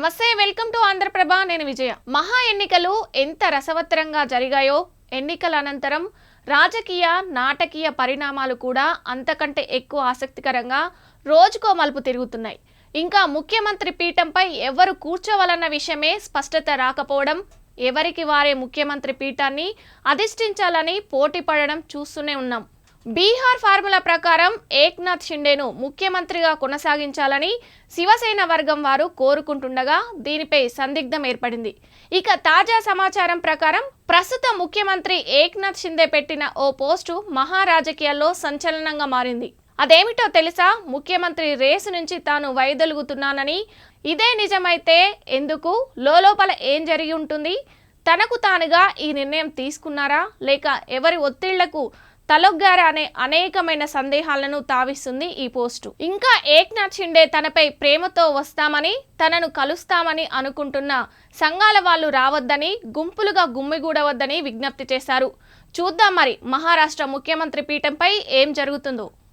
నమస్తే, welcome to Andhraprabha. నేను విజయ. మహా ఎన్నికలు ఎంత రసవత్తరంగా జరిగాయో ఎన్నికల అనంతరం రాజకీయ నాటకీయ పరిణామాలు కూడా అంతకంటే ఎక్కువ ఆసక్తికరంగా రోజుకో మలుపు తిరుగుతున్నాయి. ఇంకా ముఖ్యమంత్రి పీఠంపై ఎవరు కూర్చోవాలన్న విషయమే స్పష్టత రాకపోవడం, ఎవరికి వారే ముఖ్యమంత్రి పీఠాన్ని అధిష్ఠించాలని పోటీ పడడం చూస్తూనే ఉన్నాం. బీహార్ ఫార్ములా ప్రకారం ఏక్నాథ్ షిండేను ముఖ్యమంత్రిగా కొనసాగించాలని శివసేన వర్గం వారు కోరుకుంటుండగా దీనిపై సందిగ్ధం ఏర్పడింది. ఇక తాజా సమాచారం ప్రకారం ప్రస్తుత ముఖ్యమంత్రి ఏక్నాథ్ షిండే పెట్టిన ఓ పోస్టు మహారాజకీయాల్లో సంచలనంగా మారింది. అదేమిటో తెలుసా? ముఖ్యమంత్రి రేసు నుంచి తాను వైదొలుగుతున్నానని, ఇదే నిజమైతే ఎందుకు, లోపల ఏం జరిగి ఉంటుంది, తనకు తానుగా ఈ నిర్ణయం తీసుకున్నారా లేక ఎవరి ఒత్తిళ్లకు తలొగ్గారా అనే అనేకమైన సందేహాలను తావిస్తుంది ఈ పోస్టు. ఇంకా ఏక్నాథ్ షిండే తనపై ప్రేమతో వస్తామని, తనను కలుస్తామని అనుకుంటున్న సంఘాల వాళ్ళు రావద్దని, గుంపులుగా గుమ్మిగూడవద్దని విజ్ఞప్తి చేశారు. చూద్దాం మరి మహారాష్ట్ర ముఖ్యమంత్రి పీఠంపై ఏం జరుగుతుందో.